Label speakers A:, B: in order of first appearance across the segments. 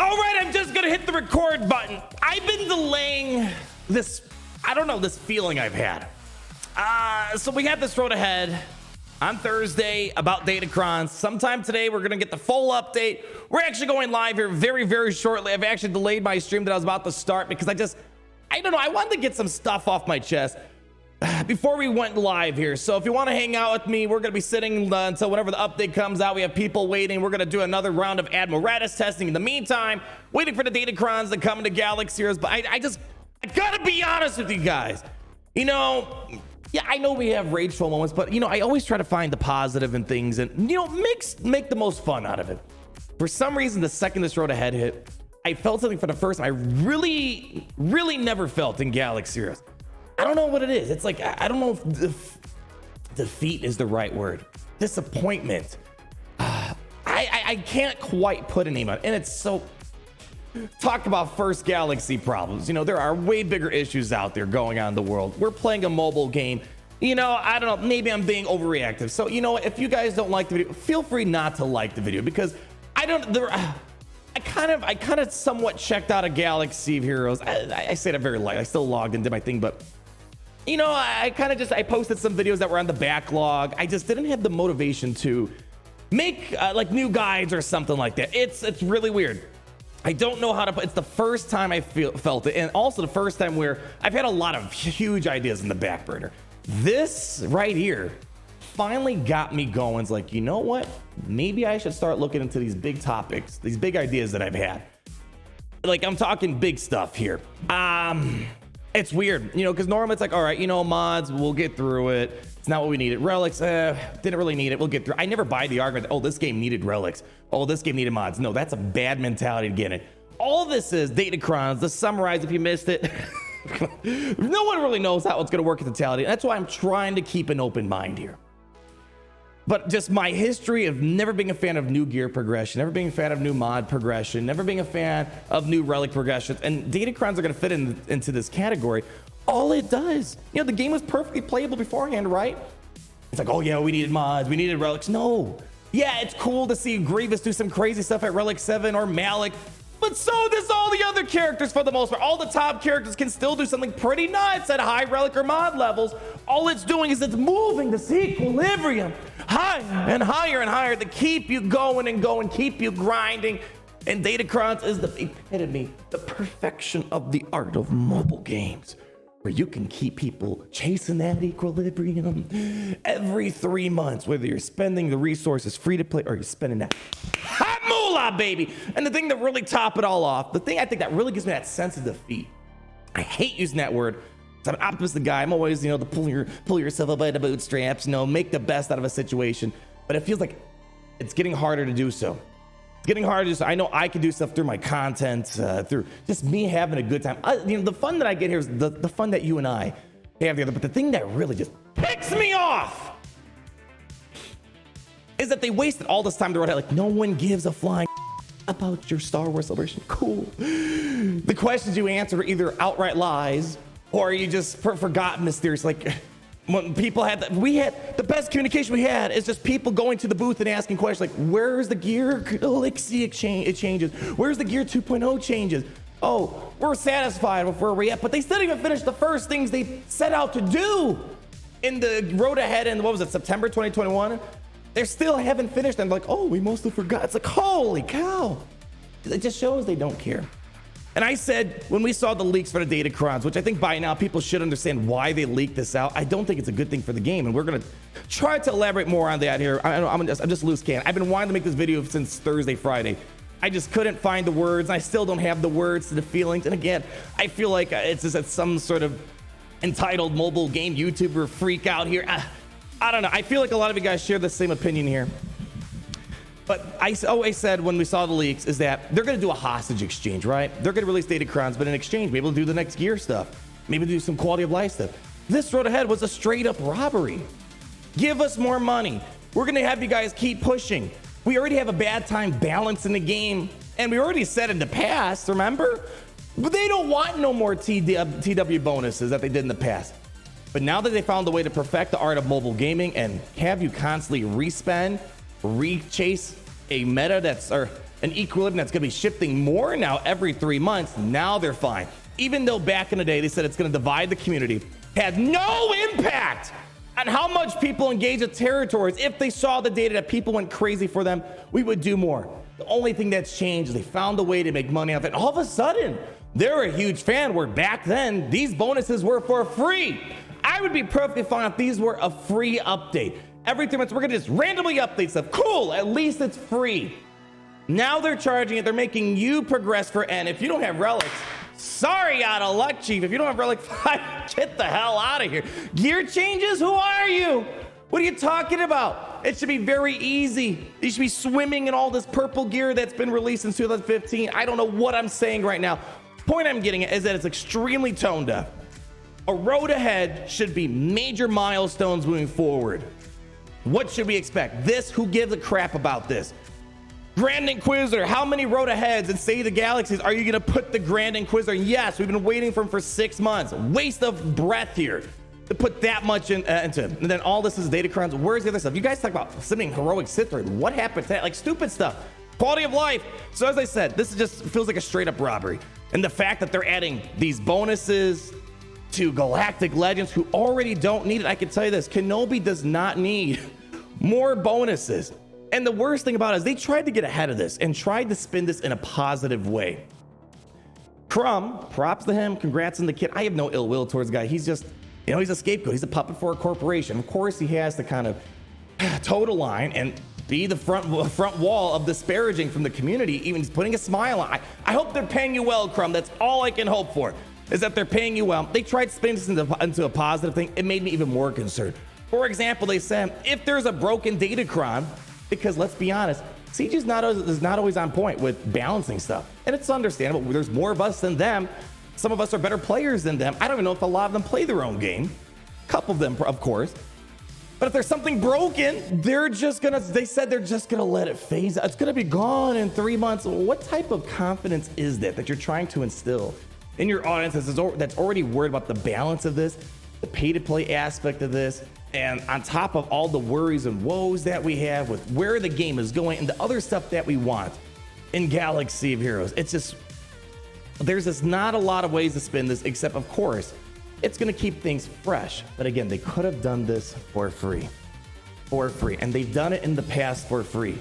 A: All right, I'm just gonna hit the record button. I've been delaying this, I don't know, this feeling I've had. So we have this road ahead on Thursday about Datacrons. Sometime today, we're gonna get the full update. We're actually going live here very, very shortly. I've actually delayed my stream that I was about to start because I don't know, I wanted to get some stuff off my chest before we went live here. So if you want to hang out with me, we're going to be sitting until whenever the update comes out. We have people waiting. We're going to do another round of Admiratus testing. In the meantime, waiting for the Datacrons to come into Galaxy Heroes. But I gotta be honest with you guys. You know, yeah, I know we have rageful moments, but you know, I always try to find the positive in things and, you know, make the most fun out of it. For some reason, the second this road ahead hit, I felt something for the first time I really never felt in Galaxy Heroes. I don't know what it is. It's like, I don't know if defeat is the right word. Disappointment. I can't quite put a name on it. And it's so, talk about first Galaxy problems. You know, there are way bigger issues out there going on in the world. We're playing a mobile game. You know, I don't know, maybe I'm being overreactive. So, you know, if you guys don't like the video, feel free not to like the video because I kind of somewhat checked out of Galaxy Heroes. I say that very light. I still logged and did my thing, but you know, I posted some videos that were on the backlog. I just didn't have the motivation to make like new guides or something like that. It's really weird. I don't know how to. It's the first time I felt it, and also the first time where I've had a lot of huge ideas in the back burner. This right here finally got me going. It's like, you know what? Maybe I should start looking into these big topics, these big ideas that I've had. Like, I'm talking big stuff here. It's weird, you know, because normally it's like, all right, you know, mods, we'll get through it. It's not what we needed. Relics, didn't really need it. We'll get through. I never buy the argument that, oh, this game needed relics. Oh, this game needed mods. No, that's a bad mentality to get it. All this is Datacrons, to summarize if you missed it. No one really knows how it's going to work in totality. That's why I'm trying to keep an open mind here. But just my history of never being a fan of new gear progression, never being a fan of new mod progression, never being a fan of new relic progressions, and Datacrons are going to fit into this category. All it does, you know, the game was perfectly playable beforehand, right? It's like, oh yeah, we needed mods, we needed relics. No. Yeah, it's cool to see Grievous do some crazy stuff at Relic 7 or Malik, but so does all the other characters for the most part. All the top characters can still do something pretty nuts at high relic or mod levels. All it's doing is it's moving this equilibrium higher and higher and higher to keep you going and going, keep you grinding. And Datacrons is the epitome, the perfection of the art of mobile games, where you can keep people chasing that equilibrium every 3 months, whether you're spending the resources free to play or you're spending that hot moolah, baby. And the thing that really top it all off, the thing I think that really gives me that sense of defeat, I hate using that word. I'm an optimistic guy. I'm always, you know, the pull yourself up by the bootstraps, you know, make the best out of a situation. But it feels like it's getting harder to do so. It's getting harder to do so. I know I can do stuff through my content, through just me having a good time. You know, the fun that I get here is the fun that you and I have together. But the thing that really just picks me off is that they wasted all this time to write out, like, no one gives a flying about your Star Wars celebration. Cool. The questions you answer are either outright lies or you just forgot mysterious. Like, when people had the best communication we had is just people going to the booth and asking questions like, where's the gear Elixir changes? Where's the gear 2.0 changes? Oh, we're satisfied with where we're at, but they still didn't even finish the first things they set out to do in the road ahead in, what was it, September 2021? They still haven't finished. I'm like, oh, we mostly forgot. It's like, holy cow. It just shows they don't care. And I said, when we saw the leaks for the Datacrons, which I think by now people should understand why they leaked this out, I don't think it's a good thing for the game. And we're going to try to elaborate more on that here. I'm just loose cannon. I've been wanting to make this video since Thursday, Friday. I just couldn't find the words. I still don't have the words to the feelings. And again, I feel like it's just some sort of entitled mobile game YouTuber freak out here. I don't know. I feel like a lot of you guys share the same opinion here. But I always said when we saw the leaks is that they're going to do a hostage exchange, right? They're going to release Datacrons, but in exchange, maybe they'll do the next gear stuff. Maybe do some quality of life stuff. This road ahead was a straight up robbery. Give us more money. We're going to have you guys keep pushing. We already have a bad time balancing the game. And we already said in the past, remember? But they don't want no more TW bonuses that they did in the past. But now that they found a way to perfect the art of mobile gaming and have you constantly respend, re-chase a meta that's, or an equilibrium that's going to be shifting more now every 3 months. Now they're fine. Even though back in the day they said it's going to divide the community, had no impact on how much people engage with territories. If they saw the data that people went crazy for them, we would do more. The only thing that's changed is they found a way to make money off it. All of a sudden, they're a huge fan, where back then, these bonuses were for free. I would be perfectly fine if these were a free update. Every 3 months, we're gonna just randomly update stuff. Cool, at least it's free. Now they're charging it. They're making you progress for N. If you don't have relics, sorry, out of luck, Chief. If you don't have relic 5, get the hell out of here. Gear changes? Who are you? What are you talking about? It should be very easy. You should be swimming in all this purple gear that's been released in 2015. I don't know what I'm saying right now. Point I'm getting at is that it's extremely tone deaf. A road ahead should be major milestones moving forward. What should we expect? This, who gives a crap about this? Grand Inquisitor, how many road aheads and Save the Galaxies are you gonna put the Grand Inquisitor? Yes, we've been waiting for him for 6 months. Waste of breath here to put that much into him. And then all this is Datacrons. Where's the other stuff? You guys talk about sending heroic Sith. What happened to that? Like stupid stuff. Quality of life. So as I said, this is just feels like a straight up robbery. And the fact that they're adding these bonuses to Galactic Legends who already don't need it. I can tell you this, Kenobi does not need more bonuses. And the worst thing about it is they tried to get ahead of this and tried to spin this in a positive way. Crumb, props to him. Congrats on the kid. I have no ill will towards the guy. He's just, you know, he's a scapegoat. He's a puppet for a corporation. Of course, he has to kind of toe the line and be the front wall of disparaging from the community, even just putting a smile on. I hope they're paying you well, Crumb. That's all I can hope for, is that they're paying you well. They tried spinning this into a positive thing. It made me even more concerned. For example, they said, if there's a broken Datacron, because let's be honest, Siege is not always on point with balancing stuff. And it's understandable. There's more of us than them. Some of us are better players than them. I don't even know if a lot of them play their own game. A couple of them, of course. But if there's something broken, they said they're just gonna let it phase out. It's gonna be gone in 3 months. What type of confidence is that you're trying to instill in your audience that's already worried about the balance of this, the pay-to-play aspect of this, and on top of all the worries and woes that we have with where the game is going and the other stuff that we want in Galaxy of Heroes? It's just, there's just not a lot of ways to spin this, except of course, it's gonna keep things fresh. But again, they could have done this for free, and they've done it in the past for free.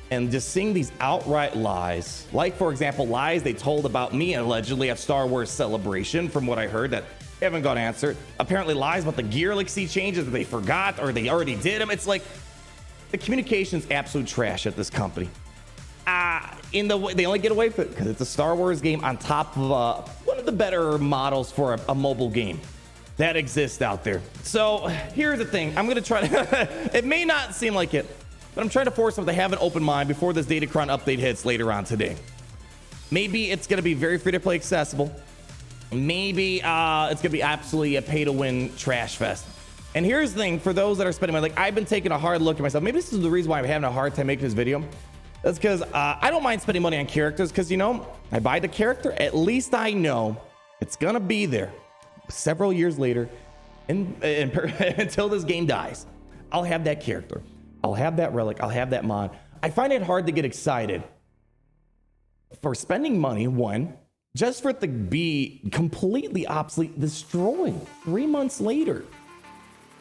A: And just seeing these outright lies, like for example, lies they told about me allegedly at Star Wars Celebration, from what I heard, that haven't got answered. Apparently lies about the Galaxy changes that they forgot or they already did them. It's like the communication's absolute trash at this company. They only get away with it because it's a Star Wars game on top of one of the better models for a mobile game that exists out there. So here's the thing. I'm going to try to, it may not seem like it, but I'm trying to force them to have an open mind before this Datacron update hits later on today. Maybe it's going to be very free to play accessible. Maybe it's gonna be absolutely a pay-to-win trash fest. And here's the thing, for those that are spending money, like I've been taking a hard look at myself. Maybe this is the reason why I'm having a hard time making this video. That's because I don't mind spending money on characters, because you know, I buy the character, at least I know it's gonna be there several years later, and until this game dies. I'll have that character, I'll have that relic, I'll have that mod. I find it hard to get excited for spending money, one, just for it to be completely obsolete, destroyed 3 months later.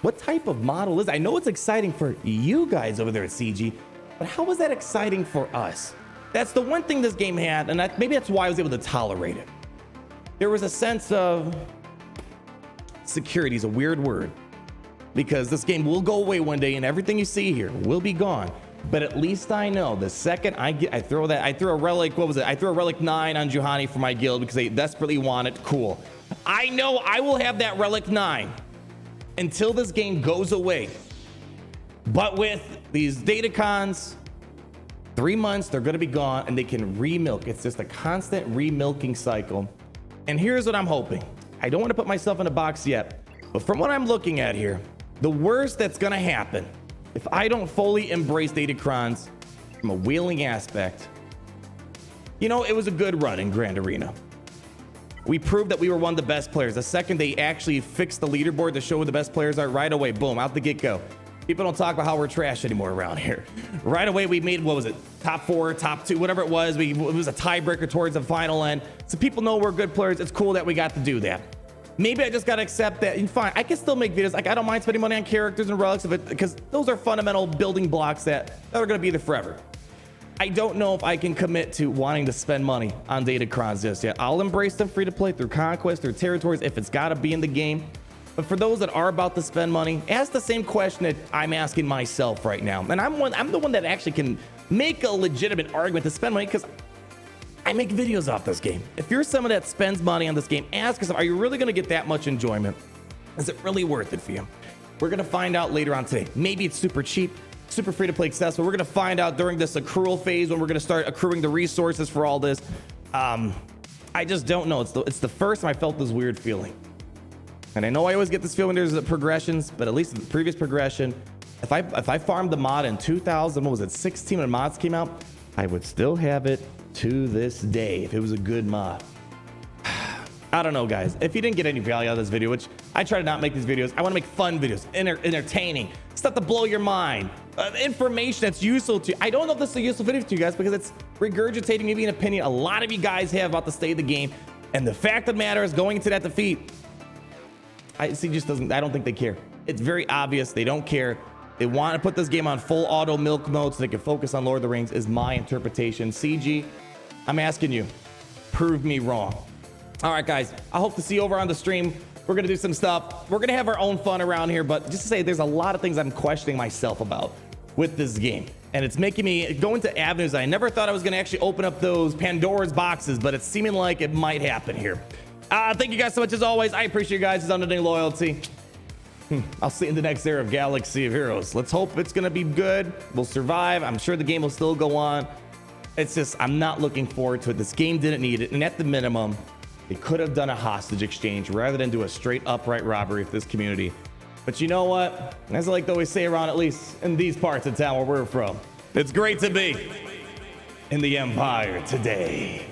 A: What type of model is it? I know it's exciting for you guys over there at CG, but how was that exciting for us? That's the one thing this game had, and maybe that's why I was able to tolerate it. There was a sense of security, is a weird word, because this game will go away one day and everything you see here will be gone. But at least I know the second I throw a relic, what was it? I threw a relic 9 on Juhani for my guild because they desperately want it. Cool. I know I will have that relic 9 until this game goes away. But with these Datacrons, 3 months, they're gonna be gone and they can remilk. It's just a constant remilking cycle. And here's what I'm hoping. I don't want to put myself in a box yet, but from what I'm looking at here, the worst that's gonna happen if I don't fully embrace Datacrons from a wheeling aspect, you know, it was a good run in Grand Arena. We proved that we were one of the best players. The second they actually fixed the leaderboard to show who the best players are, right away, boom, out the get-go. People don't talk about how we're trash anymore around here. Right away, we made, what was it? Top 4, top 2, whatever it was. It was a tiebreaker towards the final end. So people know we're good players. It's cool that we got to do that. Maybe I just got to accept that. And fine, I can still make videos. Like, I don't mind spending money on characters and relics of it because those are fundamental building blocks that are going to be there forever. I don't know if I can commit to wanting to spend money on Datacrons just yet. I'll embrace them free to play through conquest, through territories, if it's got to be in the game. But for those that are about to spend money, ask the same question that I'm asking myself right now. And I'm the one that actually can make a legitimate argument to spend money because I make videos off this game. If you're someone that spends money on this game, ask yourself, are you really going to get that much enjoyment? Is it really worth it for you? We're going to find out later on today. Maybe it's super cheap, super free to play accessible. We're going to find out during this accrual phase when we're going to start accruing the resources for all this. I just don't know. It's the first time I felt this weird feeling. And I know I always get this feeling there's progressions, but at least in the previous progression, if I farmed the mod in 2000, what was it, 16 when mods came out, I would still have it to this day if it was a good mod. I don't know, guys. If you didn't get any value out of this video, which I try to not make these videos, I want to make fun videos, entertaining, stuff to blow your mind, information that's useful to you. I don't know if this is a useful video to you guys because it's regurgitating maybe an opinion a lot of you guys have about the state of the game. And the fact of the matter is, going into that defeat, I don't think they care. It's very obvious they don't care. They want to put this game on full auto milk mode so they can focus on Lord of the Rings, is my interpretation. CG, I'm asking you, prove me wrong. All right, guys, I hope to see you over on the stream. We're going to do some stuff. We're going to have our own fun around here, but just to say, there's a lot of things I'm questioning myself about with this game. And it's making me go into avenues I never thought I was going to actually open up those Pandora's boxes, but it's seeming like it might happen here. Thank you guys so much as always. I appreciate you guys' unending loyalty. I'll see you in the next era of Galaxy of Heroes. Let's hope it's going to be good. We'll survive. I'm sure the game will still go on. It's just, I'm not looking forward to it. This game didn't need it. And at the minimum, they could have done a hostage exchange rather than do a straight upright robbery of this community. But you know what? As I like to always say around, at least in these parts of town where we're from, it's great to be in the Empire today.